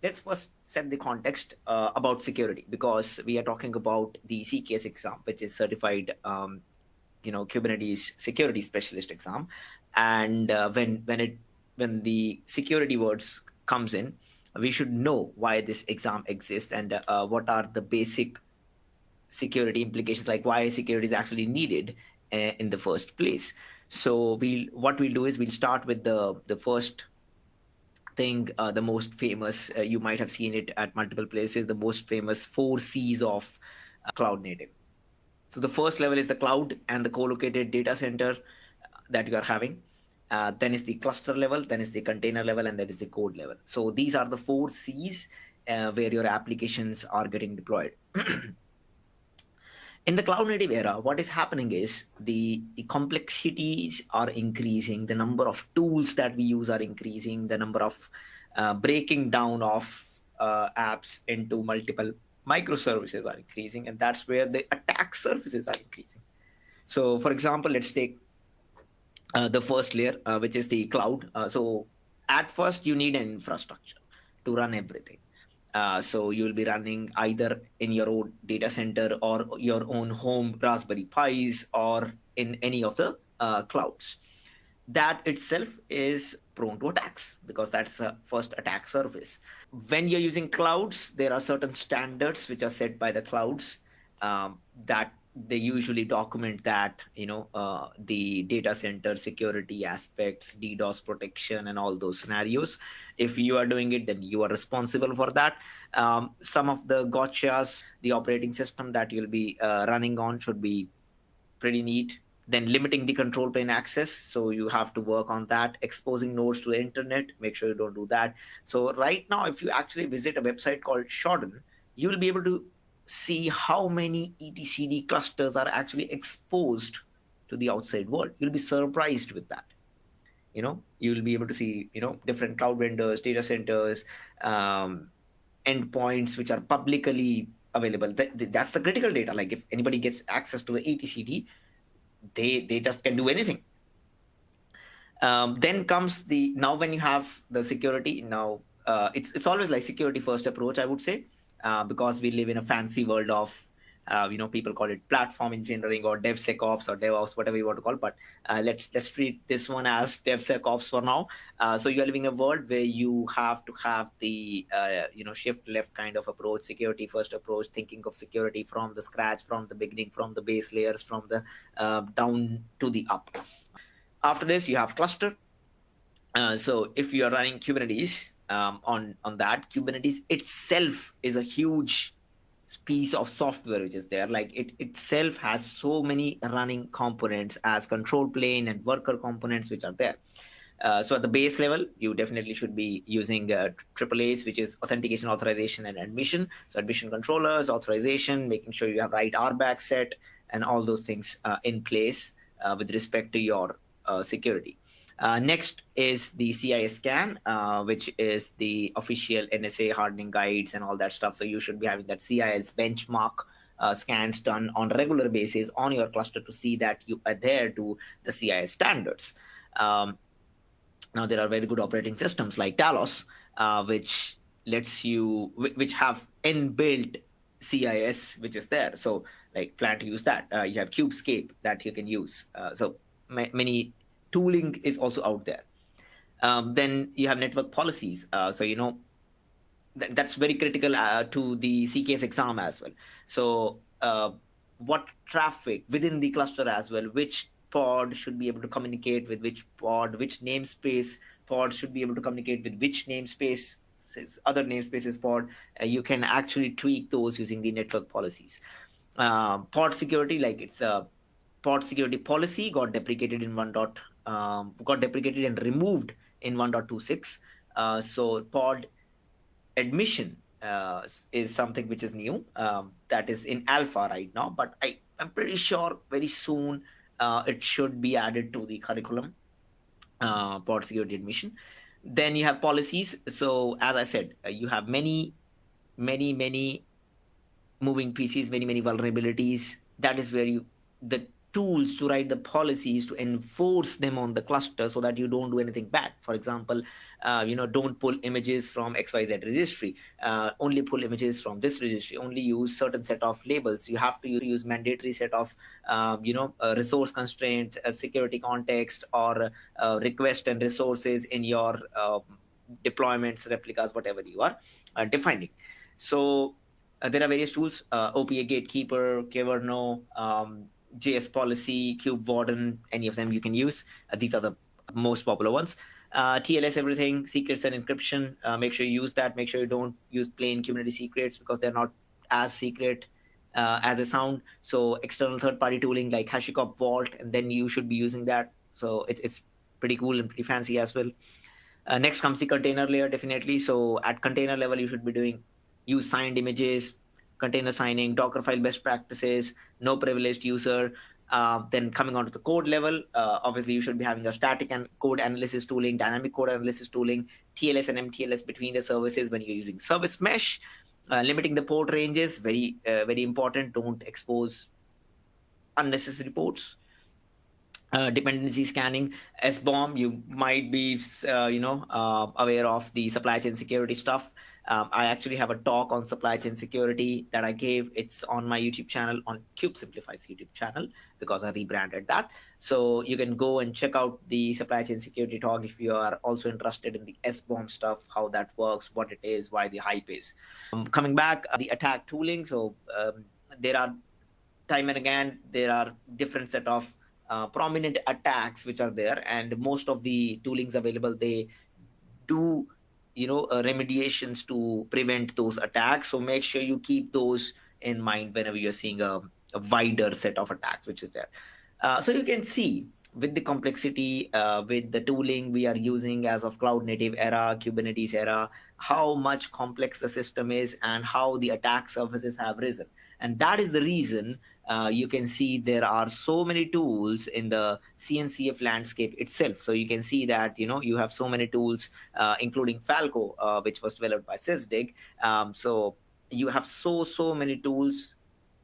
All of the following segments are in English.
let's first set the context about security, because we are talking about the CKS exam, which is certified, Kubernetes security specialist exam. And when the security words comes in, we should know why this exam exists, and what are the basic security implications, like why security is actually needed in the first place. So what we'll do is we'll start with the first thing, the most famous. You might have seen it at multiple places. The most famous 4 C's of cloud native. So the first level is the cloud and the co-located data center that you are having. Then is the cluster level, then is the container level, and then is the code level. So these are the 4 C's where your applications are getting deployed. In the cloud native era, what is happening is the complexities are increasing, the number of tools that we use are increasing, the number of breaking down of apps into multiple microservices are increasing, and that's where the attack surfaces are increasing. So for example, let's take the first layer, which is the cloud. So at first you need an infrastructure to run everything. So you'll be running either in your own data center or your own home Raspberry Pis or in any of the clouds. That itself is prone to attacks, because that's a first attack surface. When you're using clouds, there are certain standards which are set by the clouds, that they usually document that, the data center security aspects, DDoS protection, and all those scenarios. If you are doing it, then you are responsible for that. Some of the gotchas, the operating system that you'll be running on should be pretty neat. Then limiting the control plane access, so you have to work on that. Exposing nodes to the internet, make sure you don't do that. So right now, if you actually visit a website called Shodan, you will be able to see how many etcd clusters are actually exposed to the outside world. You'll be surprised with that. You will be able to see, different cloud vendors, data centers, endpoints which are publicly available. That's the critical data. Like if anybody gets access to the etcd, they just can do anything. Then comes now when you have the security, now it's always like security first approach, I would say, because we live in a fancy world of people call it platform engineering or DevSecOps or DevOps, whatever you want to call it. But let's treat this one as DevSecOps for now. So you're living in a world where you have to have the shift left kind of approach, security first approach, thinking of security from the scratch, from the beginning, from the base layers, from the down to the up. After this, you have cluster. So if you are running Kubernetes, on that, Kubernetes itself is a huge piece of software which is there. Like it itself has so many running components as control plane and worker components which are there. So at the base level, you definitely should be using AAAs, which is authentication, authorization, and admission. So admission controllers, authorization, making sure you have right RBAC set, and all those things in place with respect to your security. Next is the CIS scan, which is the official NSA hardening guides and all that stuff. So you should be having that CIS benchmark scans done on a regular basis on your cluster to see that you adhere to the CIS standards. Now there are very good operating systems like Talos, which have inbuilt CIS, which is there. So like plan to use that. You have Kubescape that you can use. So many tooling is also out there. Then you have network policies. So that's very critical to the CKS exam as well. So what traffic within the cluster as well, which pod should be able to communicate with which pod, which namespace pod should be able to communicate with which namespace, other namespaces pod. You can actually tweak those using the network policies. Pod security, like it's a pod security policy got deprecated and removed in 1.26. So pod admission is something which is new, that is in alpha right now, but I'm pretty sure very soon it should be added to the curriculum, pod security admission. Then you have policies. So as I said, you have many moving pieces, many vulnerabilities. That is where the tools to write the policies to enforce them on the cluster so that you don't do anything bad. For example, don't pull images from XYZ registry, only pull images from this registry, only use certain set of labels. You have to use mandatory set of resource constraints, security context, or request and resources in your deployments, replicas, whatever you are defining. So there are various tools: OPA Gatekeeper, Caverno, JS Policy, Cube Warden. Any of them you can use. These are the most popular ones. TLS everything, secrets and encryption. Make sure you use that. Make sure you don't use plain Kubernetes secrets because they're not as secret as they sound. So external third-party tooling like HashiCorp Vault, and then you should be using that. So it's pretty cool and pretty fancy as well. Next comes the container layer, definitely. So at container level, you should be use signed images, container signing, Dockerfile best practices, no privileged user. Then coming on to the code level, obviously you should be having a static and code analysis tooling, dynamic code analysis tooling, TLS and MTLS between the services when you're using service mesh. Limiting the port ranges, very important. Don't expose unnecessary ports. Dependency scanning, SBOM. You might be aware of the supply chain security stuff. I actually have a talk on supply chain security that I gave. It's on my YouTube channel, on Cube Simplifies YouTube channel, because I rebranded that. So you can go and check out the supply chain security talk if you are also interested in the SBOM stuff, how that works, what it is, why the hype is. Coming back, the attack tooling. So there are, time and again, there are different set of prominent attacks which are there, and most of the toolings available, they do remediations to prevent those attacks. So make sure you keep those in mind whenever you're seeing a wider set of attacks which is there. So you can see with the complexity, with the tooling we are using as of cloud native era, Kubernetes era, how much complex the system is and how the attack surfaces have risen. And that is the reason you can see there are so many tools in the CNCF landscape itself. So you can see that you have so many tools, including Falco, which was developed by Sysdig. So you have so many tools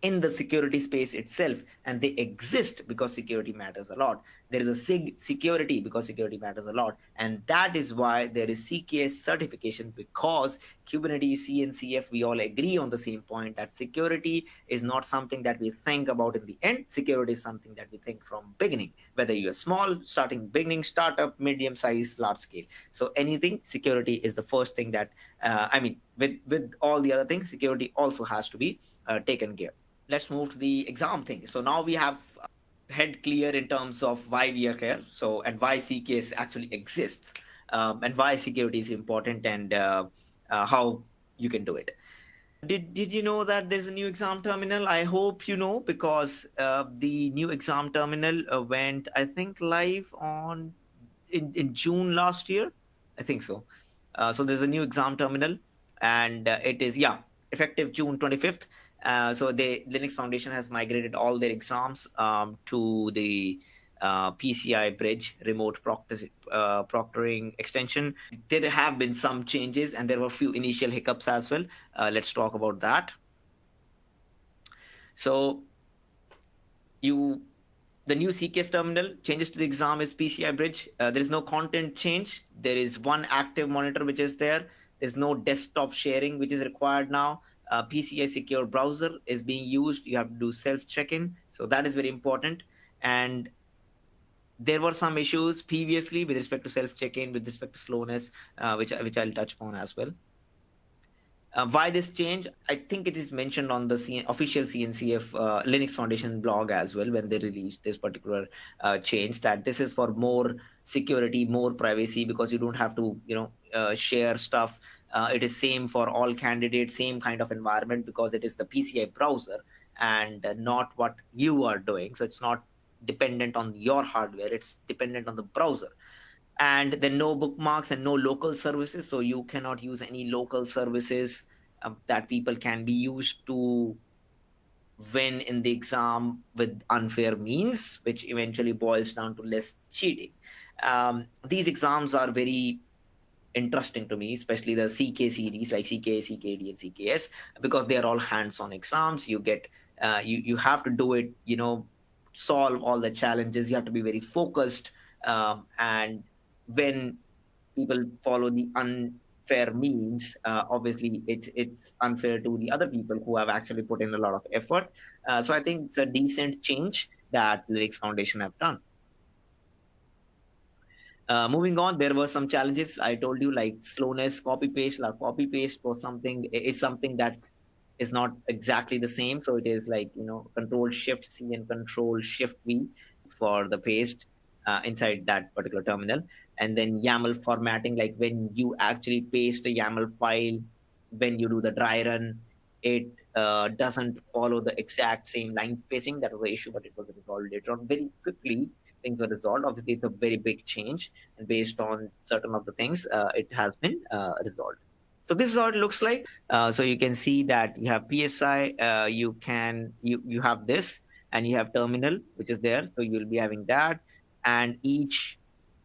in the security space itself, and they exist because security matters a lot. There is a SIG security because security matters a lot, and that is why there is CKS certification, because Kubernetes CNCF, we all agree on the same point that security is not something that we think about in the end. Security is something that we think from beginning, whether you're small, beginning, startup, medium size, large scale. So anything, security is the first thing that with all the other things, security also has to be taken care. Let's move to the exam thing. So now we have head clear in terms of why we are here, so and why CKS actually exists, and why security is important, and how you can do it. Did you know that there's a new exam terminal? I hope you know, because the new exam terminal went, I think, live in June last year. I think so. So there's a new exam terminal, and it is effective June 25th. So the Linux Foundation has migrated all their exams to the PCI Bridge remote proctoring extension. There have been some changes, and there were a few initial hiccups as well. Let's talk about that. So the new CKS terminal changes to the exam is PCI Bridge. There is no content change. There is one active monitor which is there. There's no desktop sharing which is required now. PCI secure browser is being used. You have to do self check-in, so that is very important. And there were some issues previously with respect to self check-in, with respect to slowness, which I'll touch upon as well. Why this change? I think it is mentioned on the official CNCF Linux Foundation blog as well when they released this particular change, that this is for more security, more privacy, because you don't have to share stuff. It is same for all candidates, same kind of environment, because it is the PCI browser and not what you are doing. So it's not dependent on your hardware, it's dependent on the browser. And then no bookmarks and no local services. So you cannot use any local services that people can be used to win in the exam with unfair means, which eventually boils down to less cheating. These exams are very interesting to me, especially the CK series like CK, CKD, and CKS, because they are all hands-on exams. You get you have to do it solve all the challenges. You have to be very focused. And when people follow the unfair means, obviously it's unfair to the other people who have actually put in a lot of effort. So I think it's a decent change that Linux Foundation have done. Moving on, there were some challenges. I told you, like slowness, copy paste. Like copy paste for something is something that is not exactly the same. So it is like, Control Shift C and Control Shift V for the paste inside that particular terminal. And then YAML formatting, like when you actually paste a YAML file, when you do the dry run, it doesn't follow the exact same line spacing. That was the issue, but it was resolved later on very quickly. Things were resolved. Obviously, it's a very big change, and based on certain of the things, it has been resolved. So this is how it looks like. So you can see that you have PSI, you have this, and you have terminal, which is there. So you'll be having that, and each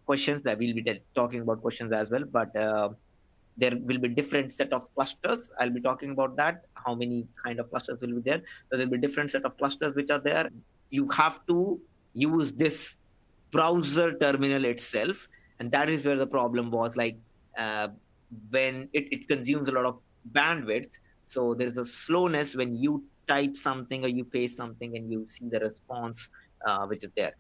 questions that we'll be talking about questions as well, but there will be different set of clusters. I'll be talking about that, how many kind of clusters will be there. So there'll be different set of clusters which are there. You have to use this browser terminal itself, and that is where the problem was. Like when it consumes a lot of bandwidth, so there's a slowness when you type something or you paste something and you see the response which is there.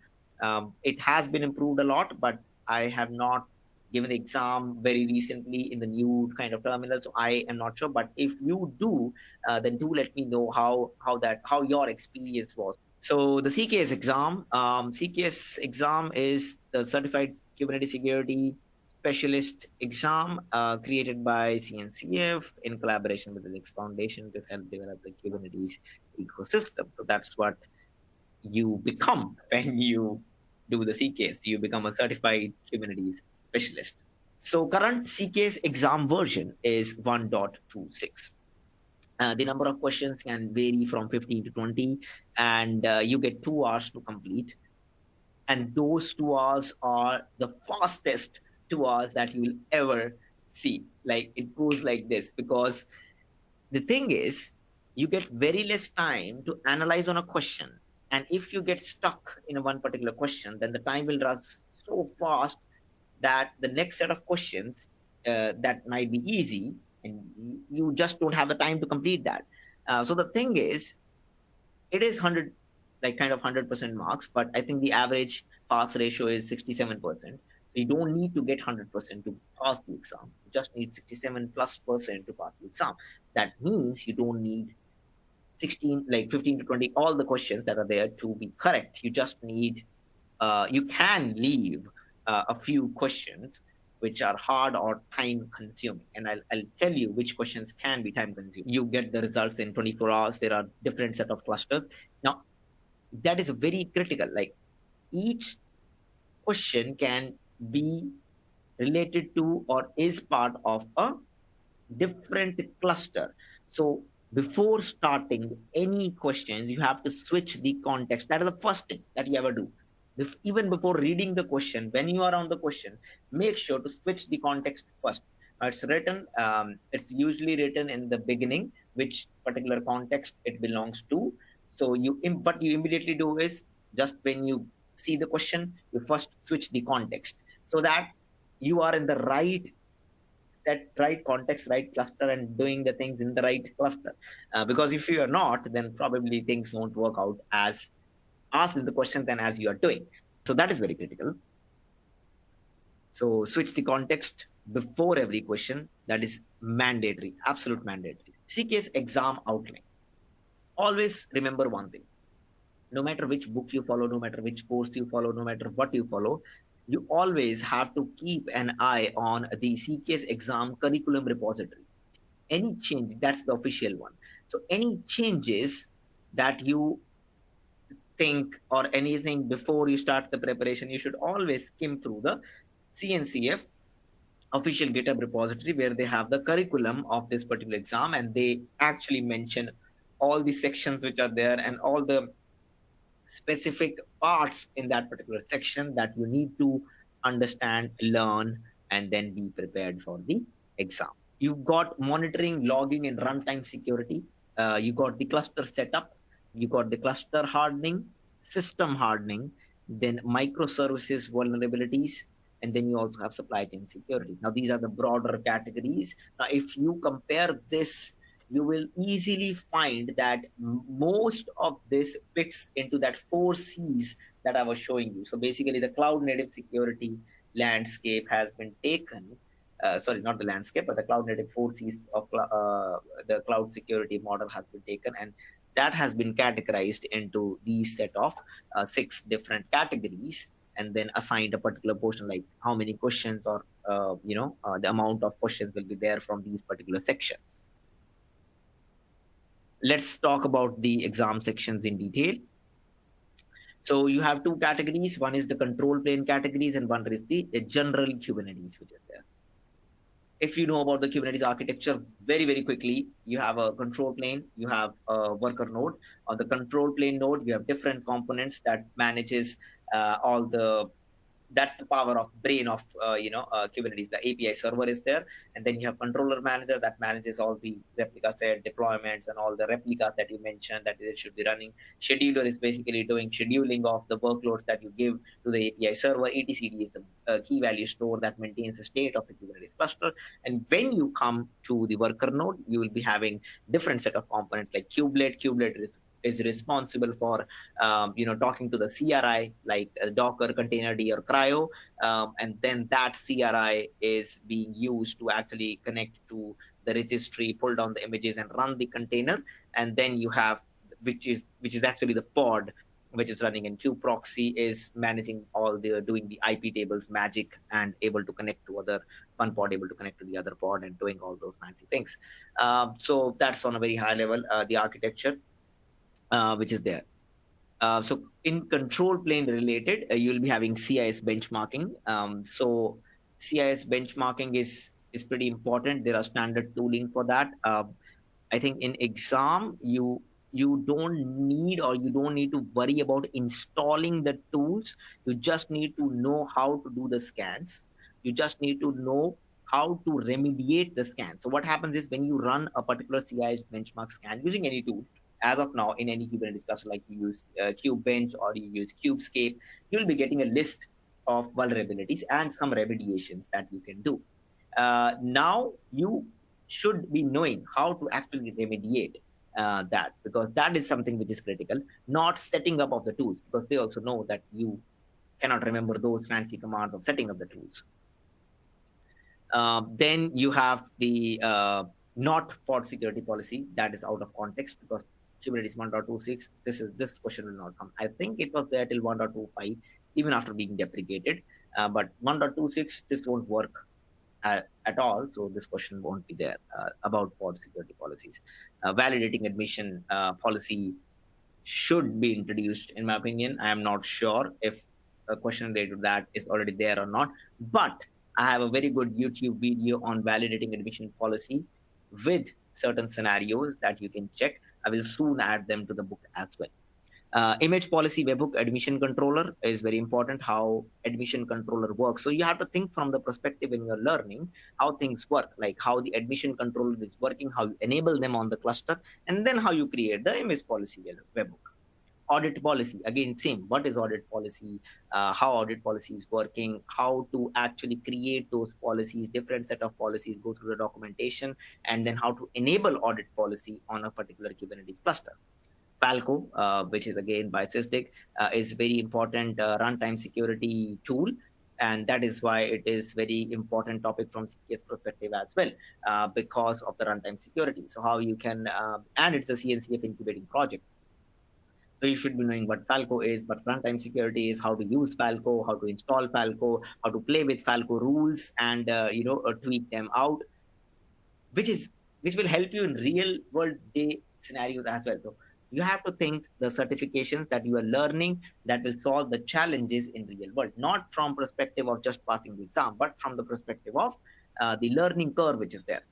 It has been improved a lot, but I have not given the exam very recently in the new kind of terminal, so I am not sure. But if you do, then do let me know how your experience was. So the CKS exam is the Certified Kubernetes Security Specialist exam created by CNCF in collaboration with the Linux Foundation to help develop the Kubernetes ecosystem. So that's what you become when you do the CKS. You become a Certified Kubernetes Specialist. So current CKS exam version is 1.26. The number of questions can vary from 15 to 20, and you get 2 hours to complete. And those 2 hours are the fastest 2 hours that you will ever see. Like it goes like this, because the thing is, you get very less time to analyze on a question. And if you get stuck in one particular question, then the time will run so fast that the next set of questions that might be easy, and you just don't have the time to complete that. So the thing is, it is 100, like kind of 100% marks, but I think the average pass ratio is 67%. So you don't need to get 100% to pass the exam. You just need 67+% to pass the exam. That means you don't need 15 to 20, all the questions that are there to be correct. You just need, you can leave a few questions which are hard or time consuming. And I'll tell you which questions can be time consuming. You get the results in 24 hours. There are different set of clusters. Now, that is very critical. Like each question can be related to or is part of a different cluster. So before starting any questions, you have to switch the context. That is the first thing that you ever do. Even before reading the question, when you are on the question, make sure to switch the context first. It's written, it's usually written in the beginning, which particular context it belongs to. So what you immediately do is, just when you see the question, you first switch the context so that you are in the right context, right cluster, and doing the things in the right cluster. Because if you are not, then probably things won't work out as asked in the question than as you are doing. So that is very critical. So switch the context before every question. That is mandatory, absolute mandatory. CKS exam outline. Always remember one thing. No matter which book you follow, no matter which course you follow, no matter what you follow, you always have to keep an eye on the CKS exam curriculum repository. Any change, that's the official one. So any changes that you think or anything before you start the preparation, you should always skim through the CNCF official GitHub repository, where they have the curriculum of this particular exam, and they actually mention all the sections which are there and all the specific parts in that particular section that you need to understand, learn, and then be prepared for the exam. You've got monitoring, logging, and runtime security. You got the cluster setup. You got the cluster hardening. system hardening, then microservices vulnerabilities, and then you also have supply chain security. Now, these are the broader categories. Now, if you compare this, you will easily find that most of this fits into that 4 C's that I was showing you. So basically, the cloud native security landscape has been taken. Sorry, not the landscape, but the cloud native 4 C's of the cloud security model has been taken, and that has been categorized into these set of 6 different categories, and then assigned a particular portion, like how many questions or the amount of questions will be there from these particular sections. Let's talk about the exam sections in detail. So you have 2 categories. One is the control plane categories, and one is the general Kubernetes, which is there. If you know about the Kubernetes architecture, very, very quickly, you have a control plane, you have a worker node. On the control plane node, you have different components that manages all the that's the power of brain of Kubernetes. The API server is there, and then you have controller manager that manages all the replica set deployments and all the replicas that you mentioned that it should be running. Scheduler is basically doing scheduling of the workloads that you give to the API server. etcd is the key value store that maintains the state of the Kubernetes cluster. And when you come to the worker node, you will be having different set of components like kubelet. Kubelet is responsible for talking to the CRI, like Docker, Containerd, or CRI-O, and then that CRI is being used to actually connect to the registry, pull down the images, and run the container. And then you have, which is actually the pod, which is running in kubeproxy, is managing all the doing the IP tables magic and able to connect to other one pod, able to connect to the other pod, and doing all those fancy things. So that's on a very high level, the architecture which is there. So in control plane related, you'll be having CIS benchmarking. So CIS benchmarking is pretty important. There are standard tooling for that. I think in exam, you don't need to worry about installing the tools. You just need to know how to do the scans. You just need to know how to remediate the scan. So what happens is when you run a particular CIS benchmark scan using any tool, as of now, in any Kubernetes cluster, like you use Kubebench or you use Kubescape, you'll be getting a list of vulnerabilities and some remediations that you can do. Now, you should be knowing how to actually remediate that, because that is something which is critical, not setting up of the tools, because they also know that you cannot remember those fancy commands of setting up the tools. Then you have the not pod security policy that is out of context, because Kubernetes 1.26, this question will not come. I think it was there till 1.25, even after being deprecated. But 1.26, this won't work at all. So this question won't be there about pod security policies. Validating admission policy should be introduced, in my opinion. I am not sure if a question related to that is already there or not, but I have a very good YouTube video on validating admission policy with certain scenarios that you can check. I will soon add them to the book as well. Image policy webhook admission controller is very important, how admission controller works. So you have to think from the perspective when you're learning how things work, like how the admission controller is working, how you enable them on the cluster, and then how you create the image policy webhook. Audit policy, again, same. What is audit policy? How audit policy is working, how to actually create those policies, different set of policies, go through the documentation, and then how to enable audit policy on a particular Kubernetes cluster. Falco, which is again by Sysdig, is very important runtime security tool. And that is why it is very important topic from CKS perspective as well, because of the runtime security. So how you can, and it's a CNCF incubating project. So you should be knowing what Falco is, but runtime security is how to use Falco, how to install Falco, how to play with Falco rules, and tweak them out, which will help you in real world day scenarios as well. So you have to think the certifications that you are learning that will solve the challenges in real world, not from perspective of just passing the exam, but from the perspective of the learning curve which is there.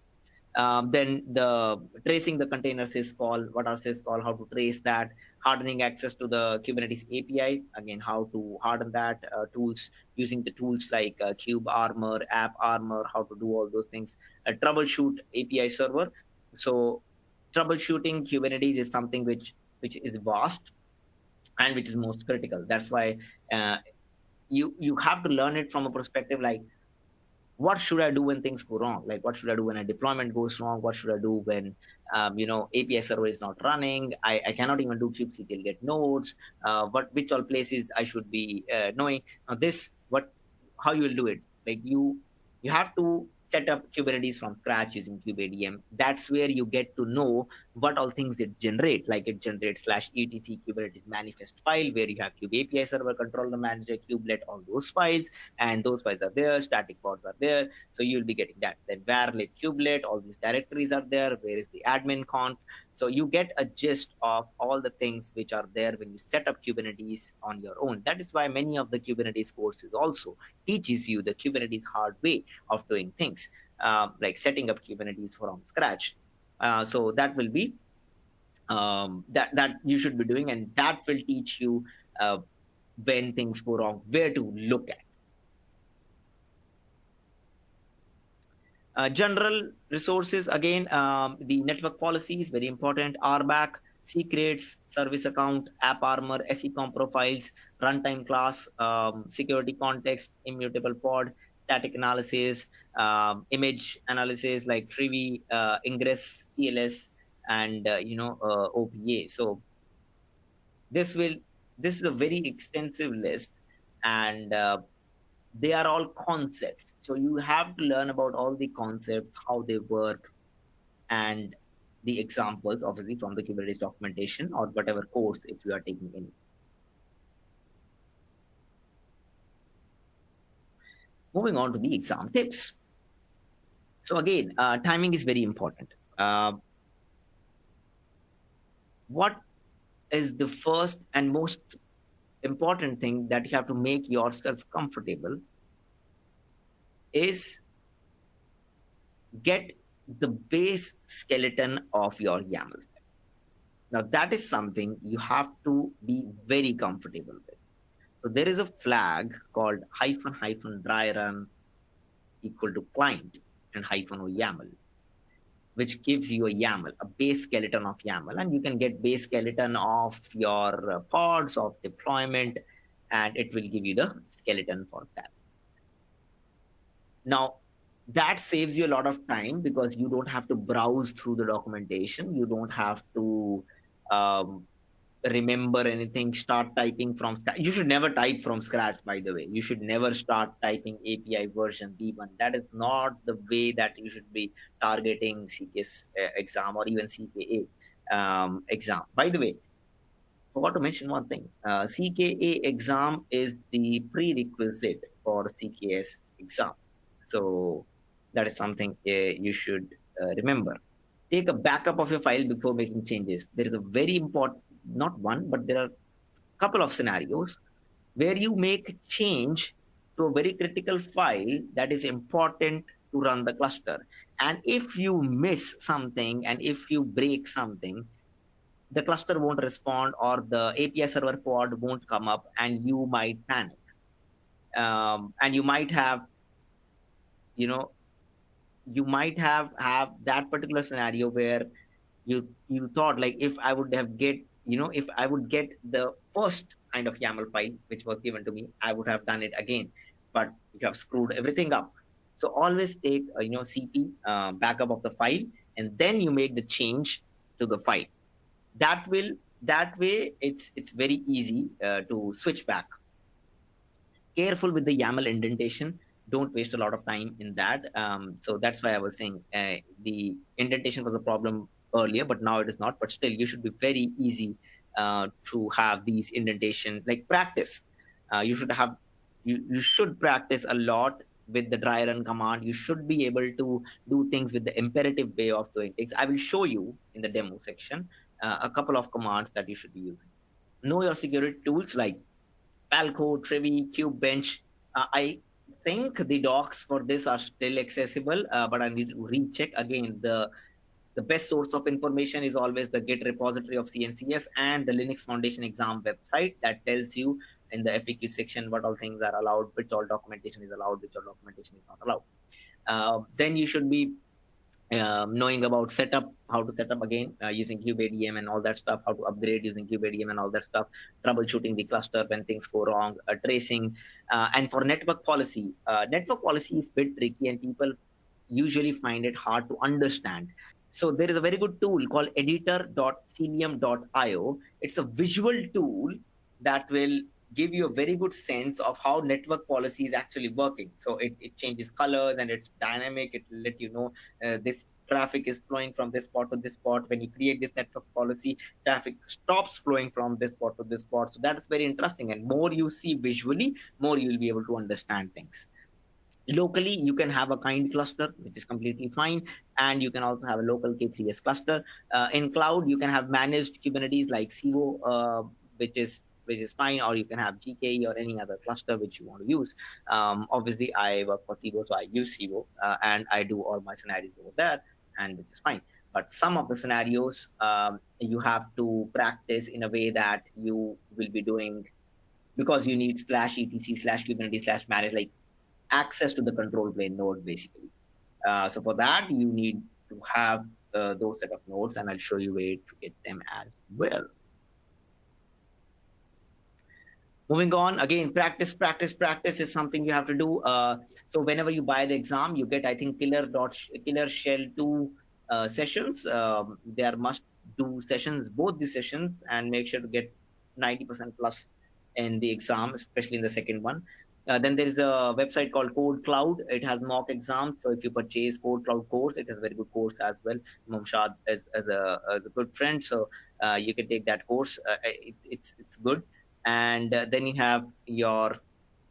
Then the tracing the container syscall, what are syscall, how to trace that, hardening access to the Kubernetes API, again, how to harden that, tools, using the tools like Kube Armor, App Armor, how to do all those things, troubleshoot API server. So troubleshooting Kubernetes is something which is vast, and which is most critical. That's why uh, you have to learn it from a perspective like, what should I do when things go wrong? Like, what should I do when a deployment goes wrong? What should I do when, API server is not running? I cannot even do kubectl get nodes. Which all places I should be knowing. Now, how you will do it? Like, you have to set up Kubernetes from scratch using kubeadm. That's where you get to know what all things it generate. Like, it generates /etc Kubernetes manifest file where you have kube API server, controller manager, kubelet, all those files, and those files are there, static pods are there, so you'll be getting that. Then varlet kubelet, all these directories are there, where is the admin conf. So you get a gist of all the things which are there when you set up Kubernetes on your own. That is why many of the Kubernetes courses also teaches you the Kubernetes hard way of doing things, like setting up Kubernetes from scratch. So that will be that you should be doing, and that will teach you when things go wrong, where to look at. General resources, again, the network policy is very important. RBAC, secrets, service account, app armor, SECOM profiles, runtime class, security context, immutable pod, static analysis, image analysis like Trivi, ingress, TLS, and OPA. So this is a very extensive list, and they are all concepts. So you have to learn about all the concepts, how they work, and the examples, obviously, from the Kubernetes documentation or whatever course if you are taking any. Moving on to the exam tips. So again, timing is very important. What is the first and most important thing that you have to make yourself comfortable is get the base skeleton of your YAML. Now, that is something you have to be very comfortable with. So there is a flag called --dry run equal to client and -o YAML, which gives you a YAML, a base skeleton of YAML. And you can get base skeleton of your pods, of deployment, and it will give you the skeleton for that. Now, that saves you a lot of time because you don't have to browse through the documentation. You don't have to remember anything, start typing from scratch. You should never type from scratch, by the way. You should never start typing API version v1. That is not the way that you should be targeting CKS exam or even CKA exam. By the way, forgot to mention one thing. CKA exam is the prerequisite for CKS exam. So that is something you should remember. Take a backup of your file before making changes. There is a very important, not one, but there are a couple of scenarios where you make a change to a very critical file that is important to run the cluster. And if you miss something and if you break something, the cluster won't respond or the API server pod won't come up and you might panic. And you might have, you might have that particular scenario where you thought, like, if I would get the first kind of YAML file which was given to me, I would have done it again, but you have screwed everything up. So always take CP backup of the file, and then you make the change to the file. That way it's very easy to switch back. Careful with the YAML indentation. Don't waste a lot of time in that. So that's why I was saying the indentation was a problem earlier, but now it is not. But still, you should be very easy to have these indentation, like practice. You should practice a lot with the dry run command. You should be able to do things with the imperative way of doing things. I will show you in the demo section a couple of commands that you should be using. Know your security tools like Falco, Trivi, Kubebench. I think the docs for this are still accessible, but I need to recheck again. The best source of information is always the Git repository of CNCF and the Linux Foundation exam website that tells you in the FAQ section what all things are allowed, which all documentation is allowed, which all documentation is not allowed. Then you should be knowing about setup, how to set up again using kubeadm and all that stuff, how to upgrade using kubeadm and all that stuff, troubleshooting the cluster when things go wrong, tracing, and for network policy is a bit tricky and people usually find it hard to understand. So there is a very good tool called editor.celium.io. It's a visual tool that will give you a very good sense of how network policy is actually working. So it changes colors and it's dynamic. It will let you know this traffic is flowing from this spot to this spot. When you create this network policy, traffic stops flowing from this spot to this spot. So that is very interesting. And more you see visually, more you'll be able to understand things. Locally, you can have a kind cluster, which is completely fine, and you can also have a local K3s cluster. In cloud, you can have managed Kubernetes like Civo, which is fine, or you can have GKE or any other cluster which you want to use. Obviously, I work for Civo, so I use Civo, and I do all my scenarios over there, and which is fine. But some of the scenarios you have to practice in a way that you will be doing because you need /etc/Kubernetes/manage, like access to the control plane node, basically. So for that, you need to have those set of nodes, and I'll show you where to get them as well. Moving on, again, practice is something you have to do. So whenever you buy the exam, you get, I think, killer shell 2 sessions. There must do sessions, both the sessions, and make sure to get 90% plus in the exam, especially in the second one. Then there is a website called Code Cloud. It has mock exams. So if you purchase Code Cloud course, it is a very good course as well. Mumshad is a good friend, so you can take that course. It's good. And then you have your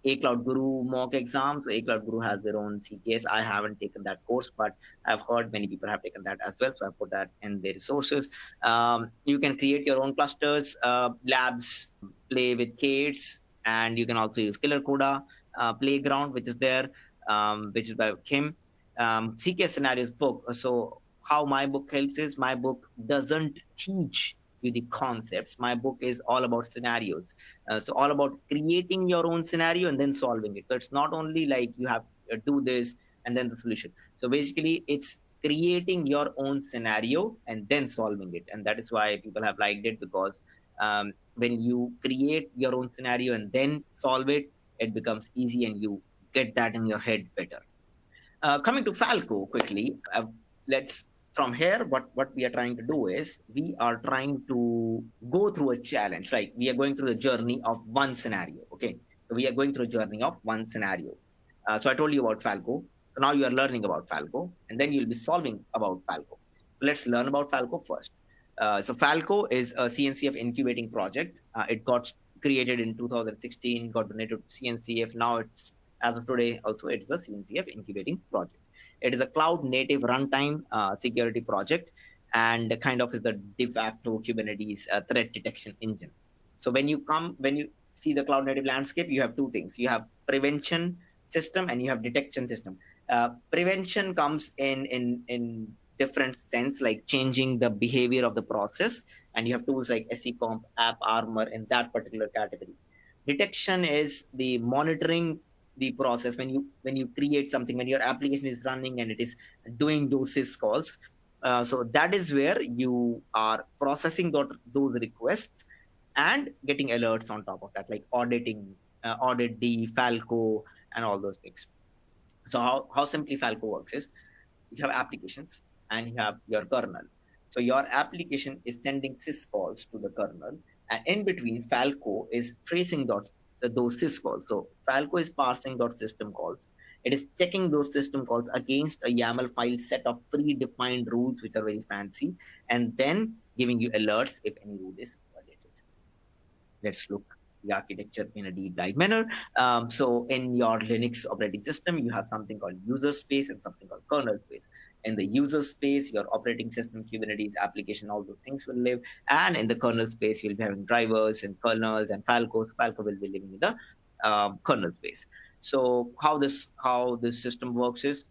A Cloud Guru mock exam. So A Cloud Guru has their own CKS. I haven't taken that course, but I've heard many people have taken that as well. So I put that in the resources. You can create your own clusters, labs, play with K8s, and you can also use Killer Coda, Playground, which is there, which is by Kim. CKS Scenarios book. So how my book helps is my book doesn't teach you the concepts. My book is all about scenarios. So all about creating your own scenario and then solving it. So it's not only like you have to do this and then the solution. So basically it's creating your own scenario and then solving it. And that is why people have liked it, because when you create your own scenario and then solve it, it becomes easy and you get that in your head better. Coming to Falco quickly, let's from here, what we are trying to do is we are trying to go through a challenge. Like we are going through the journey of one scenario. Okay, so we are going through a journey of one scenario. So I told you about Falco. So now you are learning about Falco, and then you'll be solving about Falco. So let's learn about Falco first. So Falco is a CNCF incubating project. It got created in 2016, got donated to CNCF. Now it's, as of today, also it's the CNCF incubating project. It is a cloud native runtime security project, and kind of is the de facto Kubernetes threat detection engine. So when you see the cloud native landscape, you have two things. You have prevention system and you have detection system. Prevention comes in different sense, like changing the behavior of the process, and you have tools like SEComp, App Armor in that particular category. Detection is the monitoring the process when you create something, when your application is running and it is doing those syscalls. So that is where you are processing those requests and getting alerts on top of that, like auditing, audit the Falco and all those things. So how simply Falco works is you have applications and you have your kernel. So your application is sending syscalls to the kernel, and in between Falco is tracing those syscalls. So Falco is parsing those system calls. It is checking those system calls against a YAML file set of predefined rules, which are very fancy, and then giving you alerts if any rule is violated. Let's look the architecture in a deep dive manner. So in your Linux operating system, you have something called user space and something called kernel space. In the user space, your operating system, Kubernetes application, all those things will live. And in the kernel space, you'll be having drivers and kernels and Falco. Falco will be living in the kernel space. So how this system works is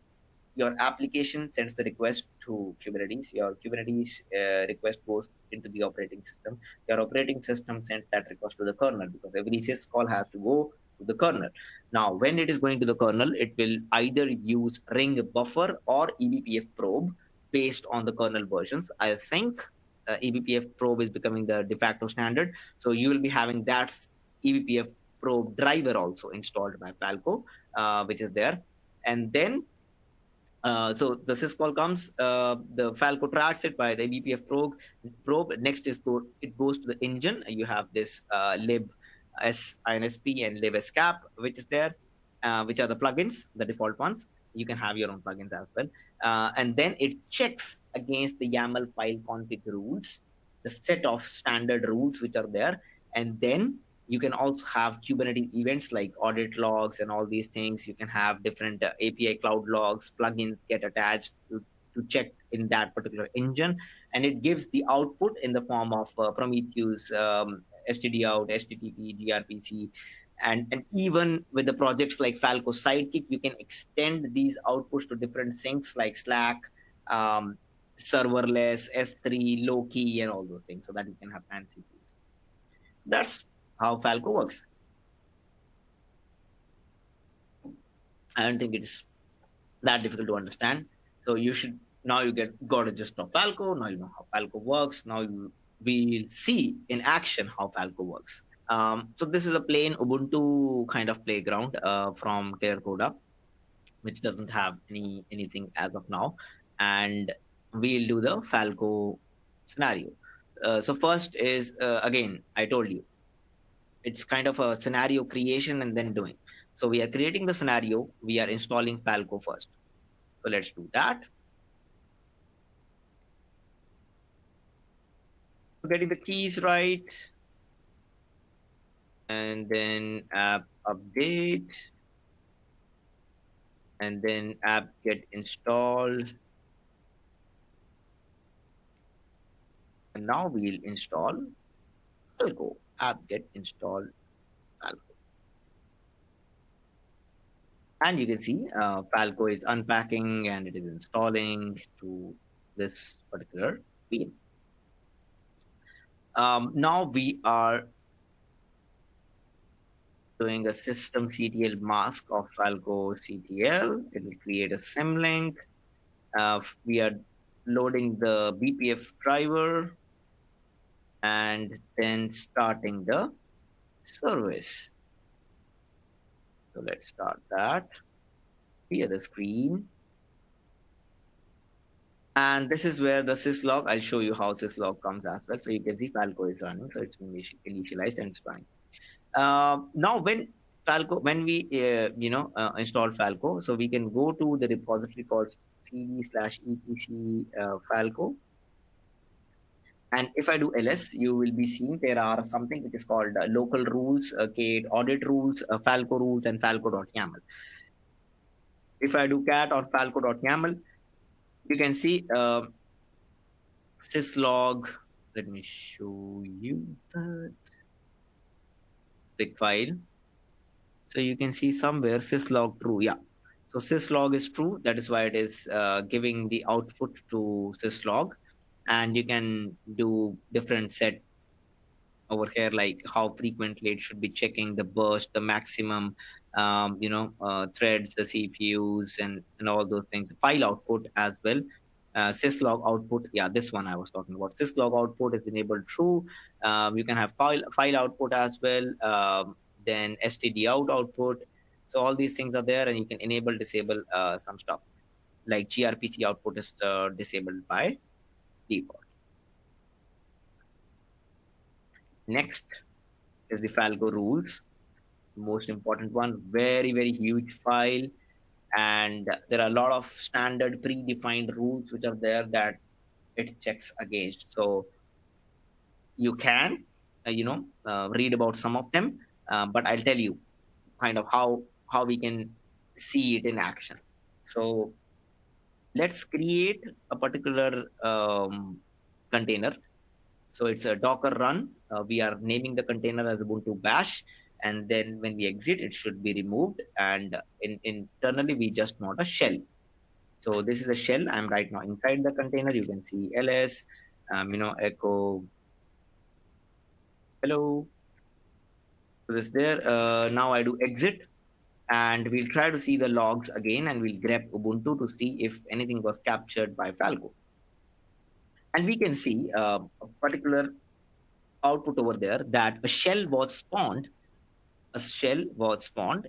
your application sends the request to Kubernetes. Your Kubernetes request goes into the operating system. Your operating system sends that request to the kernel, because every syscall has to go to the kernel. Now, when it is going to the kernel, it will either use ring buffer or eBPF probe based on the kernel versions. I think eBPF probe is becoming the de facto standard. So you will be having that eBPF probe driver also installed by Falco, which is there. And then so the syscall comes, the Falco tracks it by the BPF probe. Next is it goes to the engine. You have this lib INSP and lib scap, which is there, which are the plugins, the default ones. You can have your own plugins as well. And then it checks against the YAML file config rules, the set of standard rules which are there. And then you can also have Kubernetes events like audit logs and all these things. You can have different API cloud logs, plugins get attached to check in that particular engine. And it gives the output in the form of Prometheus, STD out, HTTP, gRPC. And even with the projects like Falco Sidekick, you can extend these outputs to different syncs like Slack, serverless, S3, low key, and all those things, so that you can have fancy views. That's how Falco works. I don't think it's that difficult to understand. So you should now you got a gist of Falco. Now you know how Falco works. Now we'll see in action how Falco works. So this is a plain Ubuntu kind of playground from Terracotta, which doesn't have anything as of now. And we'll do the Falco scenario. So first is, again, I told you, it's kind of a scenario creation and then doing. So we are creating the scenario. We are installing Falco first. So let's do that. Getting the keys right. And then app update. And then app get installed. And now we'll install Falco. App get installed Falco. And you can see Falco is unpacking and it is installing to this particular VM. Now we are doing a systemctl mask of Falco CTL. It will create a symlink. We are loading the BPF driver and then starting the service. So let's start that. Here the screen. And this is where the syslog, I'll show you how syslog comes as well. So you can see Falco is running. So it's been initialized and it's running. Now when we install Falco, so we can go to the repository called cd/etc Falco. And if I do ls, you will be seeing there are something which is called local rules, audit rules, Falco rules, and falco.yaml. If I do cat or falco.yaml, you can see syslog. Let me show you that big file. So you can see somewhere syslog true. Yeah. So syslog is true. That is why it is giving the output to syslog. And you can do different set over here, like how frequently it should be checking the burst, the maximum, threads, the CPUs, and all those things. File output as well. Syslog output. Yeah, this one I was talking about. Syslog output is enabled true. You can have file output as well. Then std out output. So all these things are there, and you can enable, disable some stuff. Like gRPC output is disabled by default. Next is the Falco rules. Most important one, very, very huge file. And there are a lot of standard predefined rules which are there that it checks against. So you can, read about some of them, but I'll tell you kind of how we can see it in action. So let's create a particular container. So it's a Docker run. We are naming the container as Ubuntu Bash. And then when we exit, it should be removed. And internally, we just want a shell. So this is a shell. I'm right now inside the container. You can see ls, echo, hello. So this there. Now I do exit. And we'll try to see the logs again. And we'll grep Ubuntu to see if anything was captured by Falco. And we can see a particular output over there that a shell was spawned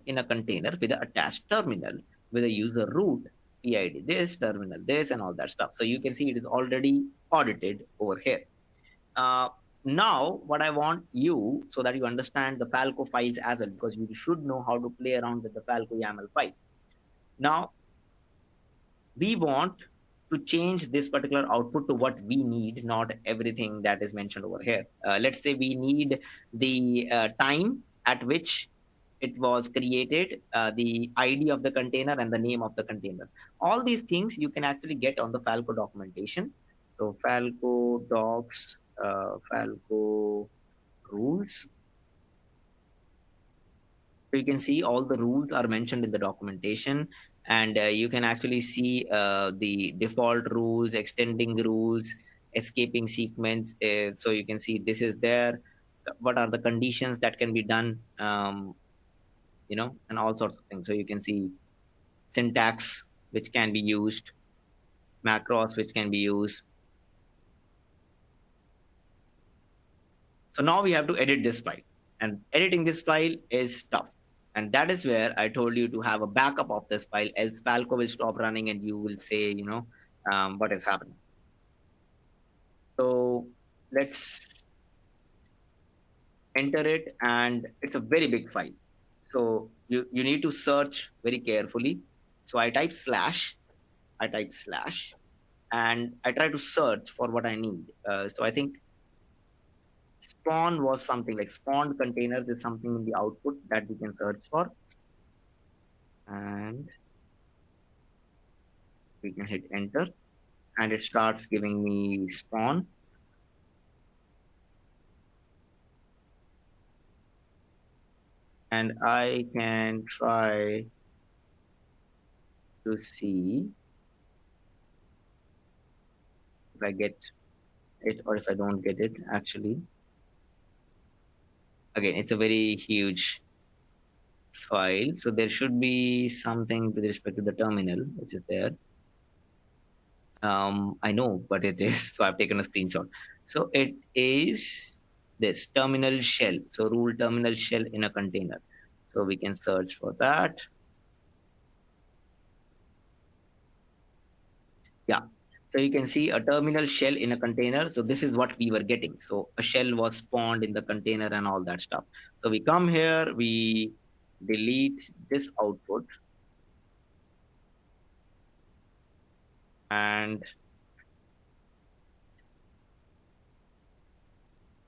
in a container with an attached terminal with a user root, PID this, terminal this, and all that stuff. So you can see it is already audited over here. Uh, Now, what I want you, so that you understand the Falco files as well, because you should know how to play around with the Falco YAML file. Now, we want to change this particular output to what we need, not everything that is mentioned over here. Let's say we need the time at which it was created, the ID of the container, and the name of the container. All these things you can actually get on the Falco documentation. So Falco docs, Falco rules. So you can see all the rules are mentioned in the documentation, and you can actually see the default rules, extending rules, escaping sequence. So you can see this is there. What are the conditions that can be done, and all sorts of things. So you can see syntax which can be used, macros which can be used. So now we have to edit this file, and editing this file is tough. And that is where I told you to have a backup of this file, else Falco will stop running and you will say, what is happening. So let's enter it, and it's a very big file. So you need to search very carefully. So I type slash, and I try to search for what I need. So I think spawn was something like spawned containers is something in the output that we can search for. And we can hit enter, and it starts giving me spawn. And I can try to see if I get it or if I don't get it. Actually, again, it's a very huge file, so there should be something with respect to the terminal which is there. I know what it is, so I've taken a screenshot. So it is this terminal shell. So rule terminal shell in a container. So we can search for that. Yeah. So you can see a terminal shell in a container. So this is what we were getting. So a shell was spawned in the container and all that stuff. So we come here, we delete this output, and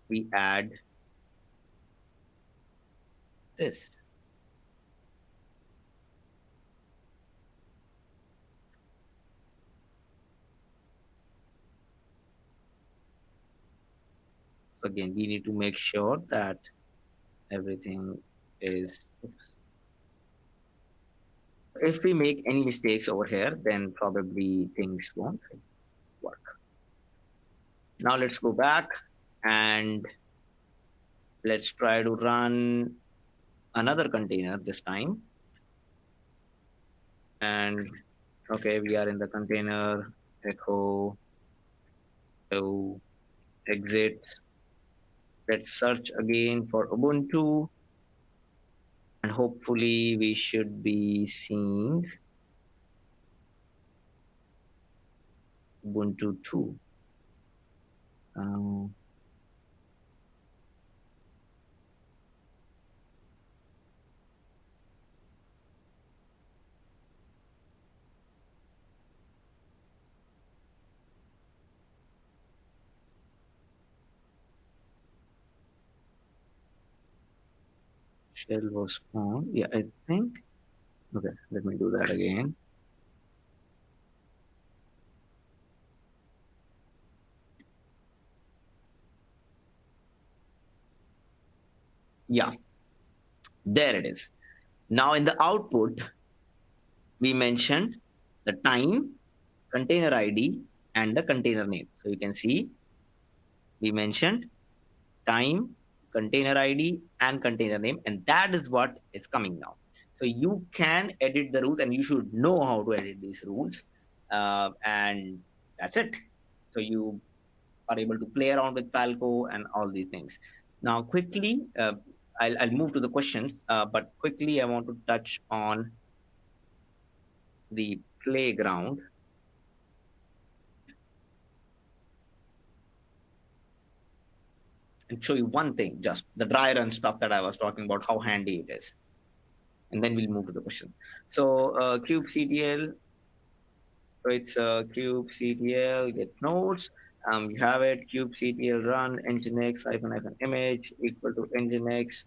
we add this. So again, we need to make sure that everything is. If we make any mistakes over here, then probably things won't work. Now let's go back and let's try to run another container this time. And okay, we are in the container, echo, to exit. Let's search again for Ubuntu. And hopefully we should be seeing Ubuntu 2. Shell was spawned. Yeah, I think. Okay, let me do that again. Yeah, there it is. Now in the output, we mentioned the time, container ID, and the container name. So you can see we mentioned time, container ID, and container name, and that is what is coming now. So you can edit the rules, and you should know how to edit these rules, and that's it. So you are able to play around with Falco and all these things. Now, quickly, I'll move to the questions, but quickly, I want to touch on the playground and show you one thing, just the dry run stuff that I was talking about, how handy it is. And then we'll move to the question. So, kubectl, so it's kubectl get nodes. You have it, kubectl run nginx hyphen hyphen image equal to nginx,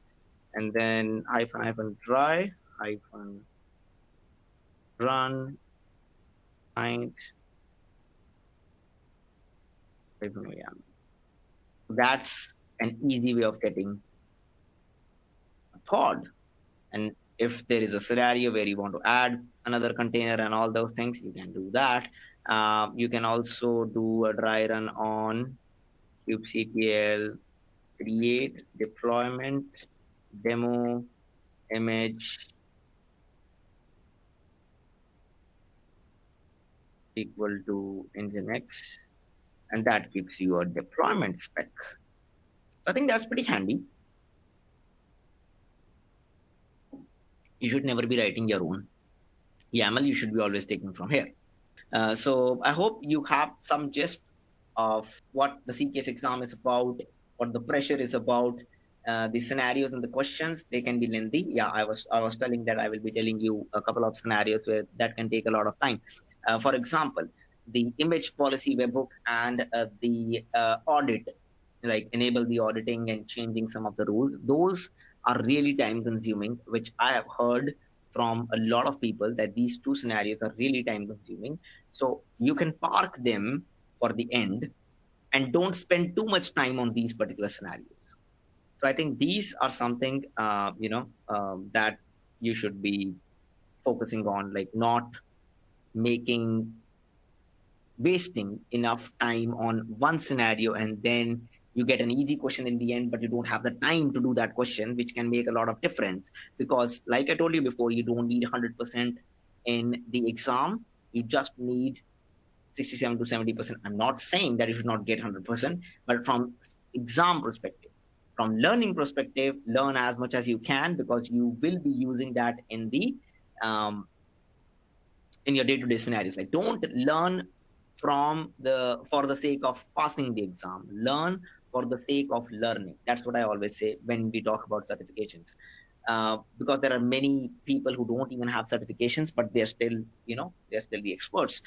and then hyphen hyphen dry hyphen run find hyphen yam. That's an easy way of getting a pod. And if there is a scenario where you want to add another container and all those things, you can do that. You can also do a dry run on kubectl create deployment demo image equal to nginx, and that gives you a deployment spec. I think that's pretty handy. You should never be writing your own YAML. You should be always taking from here. So I hope you have some gist of what the CKS exam is about, what the pressure is about, the scenarios and the questions. They can be lengthy. Yeah, I was telling that I will be telling you a couple of scenarios where that can take a lot of time. For example, the image policy webhook and the audit, like enable the auditing and changing some of the rules. Those are really time consuming, which I have heard from a lot of people that these two scenarios are really time consuming. So you can park them for the end and don't spend too much time on these particular scenarios. So I think these are something, that you should be focusing on, like not making wasting enough time on one scenario and then you get an easy question in the end, but you don't have the time to do that question, which can make a lot of difference. Because like I told you before, you don't need 100% in the exam. You just need 67 to 70%. I'm not saying that you should not get 100%, but from exam perspective, from learning perspective, learn as much as you can, because you will be using that in the in your day-to-day scenarios. Like, don't learn for the sake of passing the exam. Learn for the sake of learning. That's what I always say when we talk about certifications. Because there are many people who don't even have certifications, but they're still, they're still the experts.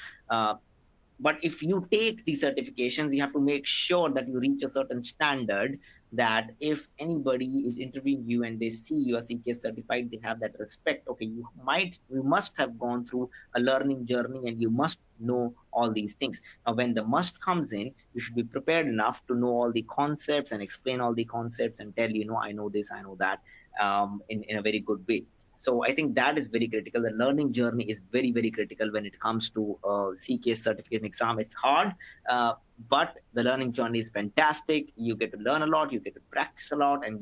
But if you take these certifications, you have to make sure that you reach a certain standard, that if anybody is interviewing you and they see you are CKS certified, they have that respect. Okay, you must have gone through a learning journey and you must know all these things. Now, when the must comes in, you should be prepared enough to know all the concepts and explain all the concepts and tell, I know this, I know that, in a very good way. So I think that is very critical. The learning journey is very, very critical when it comes to CKS certification exam. It's hard, but the learning journey is fantastic. You get to learn a lot, you get to practice a lot, and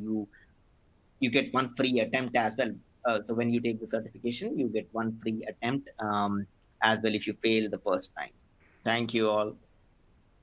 you get one free attempt as well. So when you take the certification, you get one free attempt as well if you fail the first time. Thank you all.